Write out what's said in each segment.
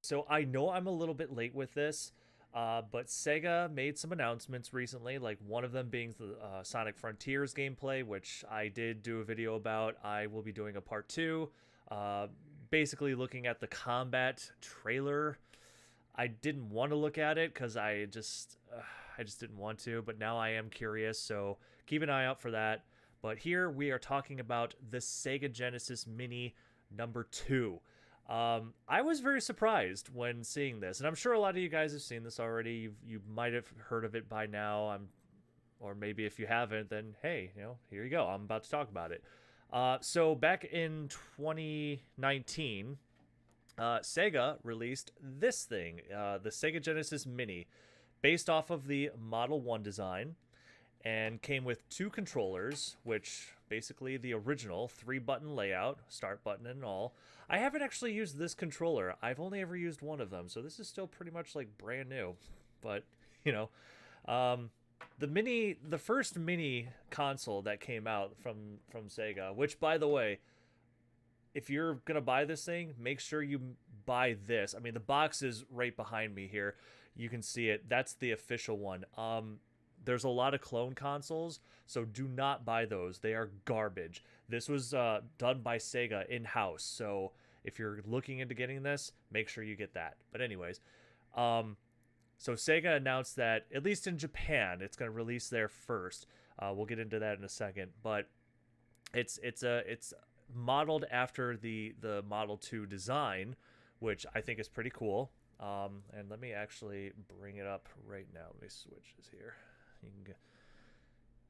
So I know I'm a little bit late with this, but Sega made some announcements recently, like one of them being the Sonic Frontiers gameplay, which I did do a video about. I will be doing a part two, uh, basically looking at the combat trailer. I didn't want to look at it because I just didn't want to, but now I am curious, so keep an eye out for that. But here we are talking about the Sega Genesis Mini number two. I was very surprised when seeing this, and I'm sure a lot of you guys have seen this already. You might have heard of it by now. Or maybe if you haven't, then hey, here you go. I'm about to talk about it. So back in 2019, Sega released this thing, the Sega Genesis Mini, based off of the Model 1 design, and came with two controllers, which basically the original 3 button layout, start button and all. I haven't actually used this controller. I've only ever used one of them, so this is still pretty much like brand new. But, you know, um, the first mini console that came out from Sega, which by the way, if you're gonna buy this thing, make sure you buy this. I mean, the box is right behind me here. You can see it. That's the official one. There's a lot of clone consoles, so do not buy those. They are garbage. This was done by Sega in house, so if you're looking into getting this, make sure you get that. But anyways, um, so Sega announced that at least in Japan, it's going to release there first. We'll get into that in a second, but it's modeled after the Model 2 design, which I think is pretty cool. And let me actually bring it up right now. Let me switch this here. You can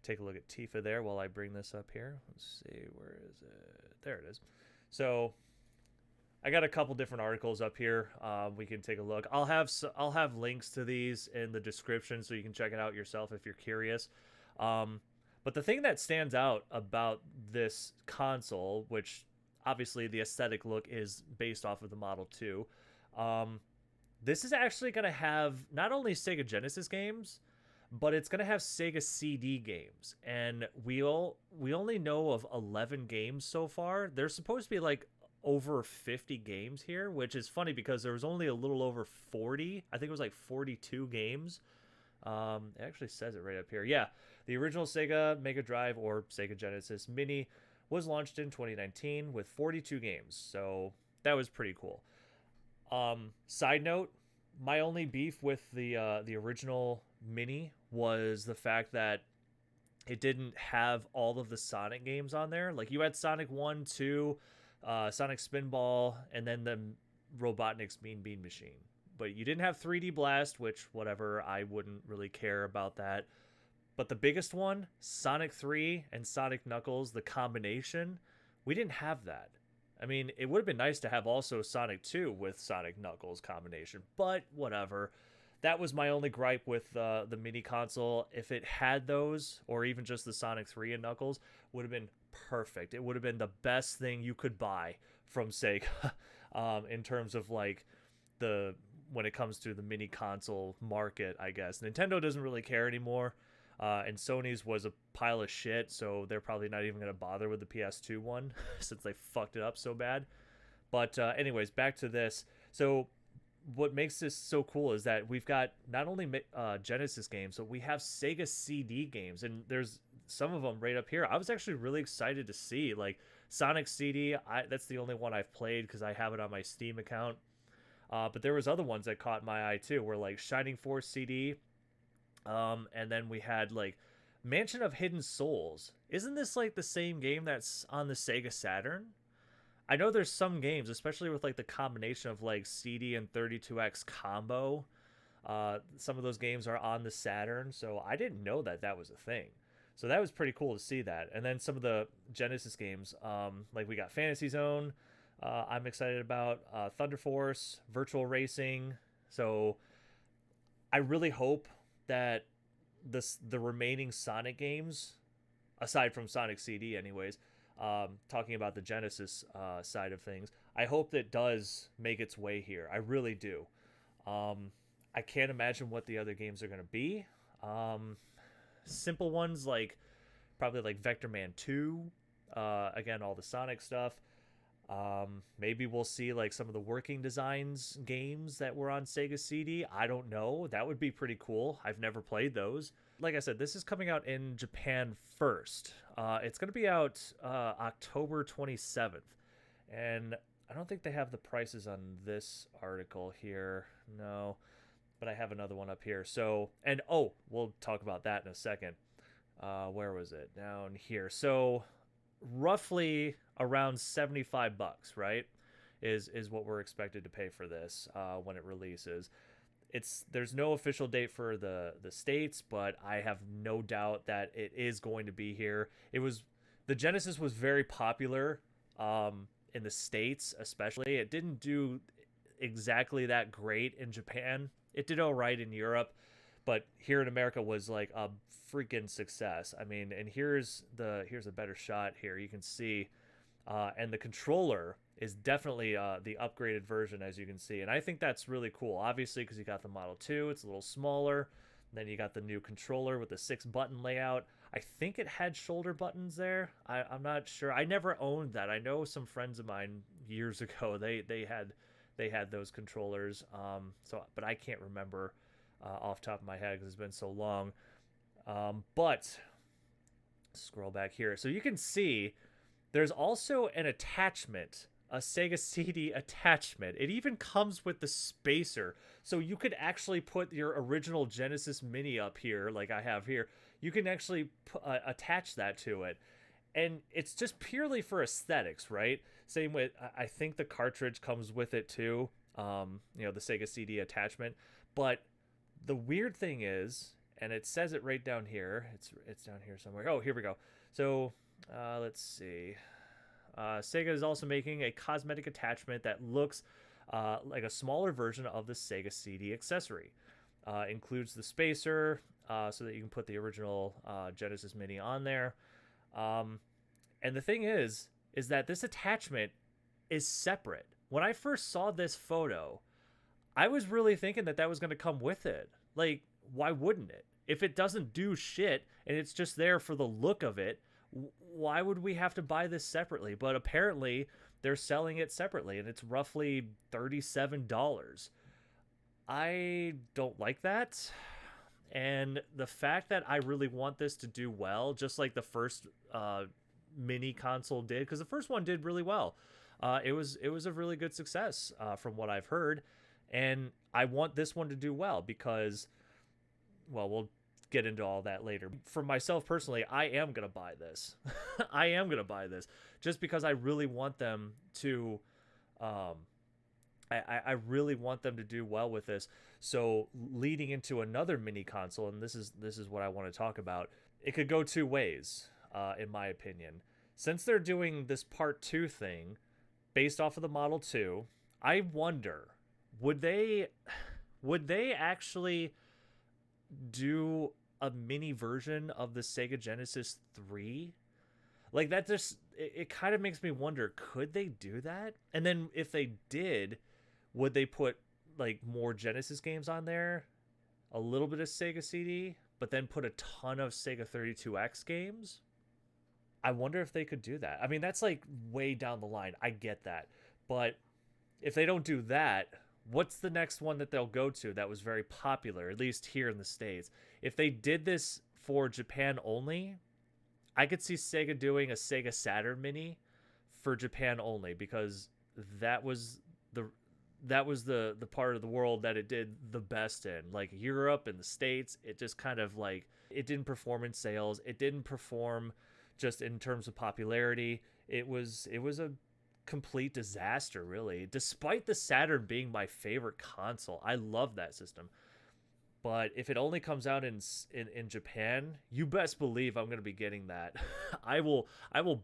take a look at Tifa there while I bring this up here. Let's see, where is it? There it is. So I got a couple different articles up here. We can take a look. I'll have links to these in the description so you can check it out yourself if you're curious. Um, but the thing that stands out about this console, which obviously the aesthetic look is based off of the Model 2, um, this is actually going to have not only Sega Genesis games, but it's going to have Sega CD games. And we only know of 11 games so far. There's supposed to be like over 50 games here, which is funny because there was only a little over 40. I think it was like 42 games. It actually says it right up here. Yeah, the original Sega Mega Drive or Sega Genesis Mini was launched in 2019 with 42 games. So that was pretty cool. Side note, my only beef with the original Mini was the fact that it didn't have all of the Sonic games on there. Like you had Sonic 1, 2, Sonic Spinball, and then the Robotnik's Mean Bean Machine. But you didn't have 3D Blast, which, whatever, I wouldn't really care about that. But the biggest one, Sonic 3 and Sonic Knuckles, the combination, we didn't have that. I mean, it would have been nice to have also Sonic 2 with Sonic Knuckles combination, but whatever. That was my only gripe with the mini console. If it had those, or even just the Sonic 3 and Knuckles, would have been perfect. It would have been the best thing you could buy from Sega in terms of like the when it comes to the mini console market, I guess. Nintendo doesn't really care anymore. And Sony's was a pile of shit, so they're probably not even going to bother with the PS2 one since they fucked it up so bad. But anyways, back to this. So what makes this so cool is that we've got not only Genesis games, but we have Sega CD games, and there's some of them right up here. I was actually really excited to see like Sonic CD. That's the only one I've played because I have it on my Steam account. But there was other ones that caught my eye too, were like Shining Force CD, and then we had like Mansion of Hidden Souls. Isn't this like the same game that's on the Sega Saturn? I know there's some games, especially with like the combination of like CD and 32X combo. Some of those games are on the Saturn, so I didn't know that that was a thing. So that was pretty cool to see that. And then some of the Genesis games, like we got Fantasy Zone. I'm excited about Thunder Force, Virtual Racing. So I really hope that the remaining Sonic games, aside from Sonic CD, anyways, talking about the Genesis side of things, I hope that does make its way here. I really do. I can't imagine what the other games are going to be. Simple ones like probably like Vector Man 2. Again, all the Sonic stuff. Maybe we'll see like some of the working designs games that were on Sega CD. I don't know. That would be pretty cool. I've never played those. Like I said, this is coming out in Japan first. It's going to be out October 27th. And I don't think they have the prices on this article here. No, but I have another one up here. So, and oh, we'll talk about that in a second. Where was it? Down here. So, roughly around 75 bucks, right? Is what we're expected to pay for this when it releases. There's no official date for the states, but I have no doubt that it is going to be here. The Genesis was very popular in the states, especially. It didn't do exactly that great in Japan. It did all right in Europe, but here in America was like a freaking success. I mean, and here's a better shot here. You can see, and the controller is definitely the upgraded version, as you can see, and I think that's really cool. Obviously, because you got the Model 2, it's a little smaller. Then you got the new controller with the 6-button layout. I think it had shoulder buttons there. I'm not sure. I never owned that. I know some friends of mine years ago they had those controllers. But I can't remember off the top of my head because it's been so long. But scroll back here, so you can see there's also an attachment, a Sega CD attachment. It even comes with the spacer, so you could actually put your original Genesis Mini up here, like I have here. You can actually attach that to it, and it's just purely for aesthetics, right? Same with, I think the cartridge comes with it too, the Sega CD attachment. But the weird thing is, and it says it right down here, it's down here somewhere. Oh, here we go. So let's see. Sega is also making a cosmetic attachment that looks like a smaller version of the Sega CD accessory. Includes the spacer so that you can put the original Genesis Mini on there. And the thing is that this attachment is separate. When I first saw this photo, I was really thinking that was going to come with it. Like, why wouldn't it? If it doesn't do shit and it's just there for the look of it, why would we have to buy this separately? But apparently they're selling it separately, and it's roughly $37. I don't like that. And the fact that I really want this to do well, just like the first mini console did, because the first one did really well. It was a really good success from what I've heard. And I want this one to do well because, well, we'll get into all that later. For myself personally, I am going to buy this. I am going to buy this just because I really want them to I really want them to do well with this. So leading into another mini console, and this is what I want to talk about, it could go two ways, in my opinion. Since they're doing this part 2 thing based off of the Model 2, I wonder, would they actually do a mini version of the Sega Genesis 3? Like, that just, it kind of makes me wonder, could they do that? And then if they did, would they put like more Genesis games on there, a little bit of Sega CD, but then put a ton of Sega 32X games? I wonder if they could do that. I mean, that's like way down the line. I get that. But if they don't do that, what's the next one that they'll go to that was very popular, at least here in the States? If they did this for Japan only, I could see Sega doing a Sega Saturn Mini for Japan only, because that was the part of the world that it did the best in. Like Europe and the States, it just kind of like, it didn't perform in sales. It didn't perform just in terms of popularity. It was a complete disaster, really, despite the Saturn being my favorite console. I love that system. But if it only comes out in Japan, you best believe I'm going to be getting that. I will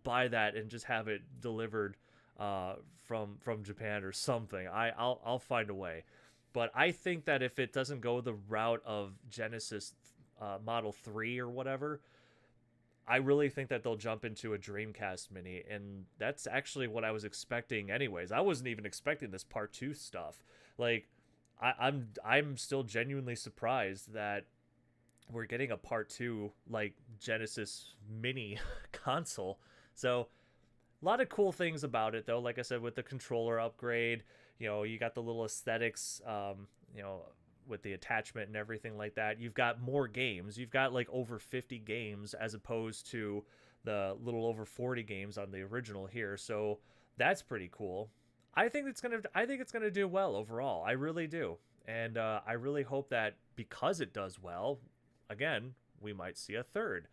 buy that and just have it delivered from Japan or something. I'll find a way. But I think that if it doesn't go the route of Genesis Model 3 or whatever, I really think that they'll jump into a Dreamcast Mini, and that's actually what I was expecting anyways. I wasn't even expecting this part 2 stuff. Like, I'm still genuinely surprised that we're getting a part 2 like Genesis Mini console. So A lot of cool things about it though. Like I said, with the controller upgrade, you got the little aesthetics, with the attachment and everything like that. You've got more games. You've got like over 50 games as opposed to the little over 40 games on the original here. So that's pretty cool. I think it's gonna do well overall. I really do, and I really hope that because it does well, again, we might see a third.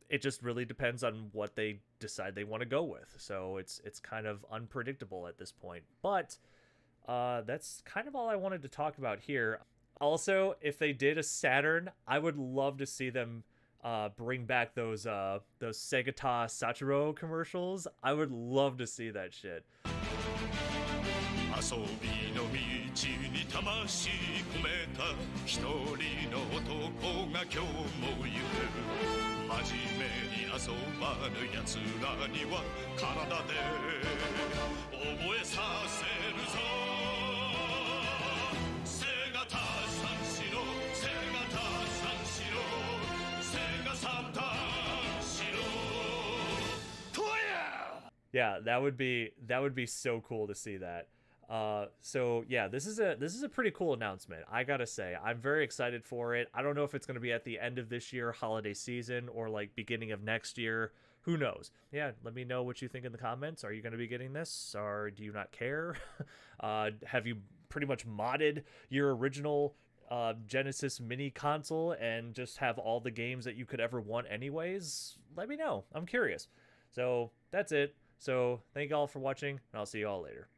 It just really depends on what they decide they want to go with. So it's kind of unpredictable at this point. But that's kind of all I wanted to talk about here. Also, if they did a Saturn, I would love to see them bring back those Segata Sachiro commercials. I would love to see that shit. 遊びの道に魂込めた一人の男が今日も行く真面目に遊ばぬ奴らには体で覚えさせるぞ背がた三四郎背がた三四郎背が三段四郎とや Yeah, that would be so cool to see that. So yeah, this is a pretty cool announcement. I gotta say, I'm very excited for it. I don't know if it's gonna be at the end of this year, holiday season, or like beginning of next year. Who knows? Yeah, let me know what you think in the comments. Are you gonna be getting this, or do you not care? Have you pretty much modded your original Genesis mini console and just have all the games that you could ever want anyways? Let me know. I'm curious. So that's it. So thank you all for watching, and I'll see you all later.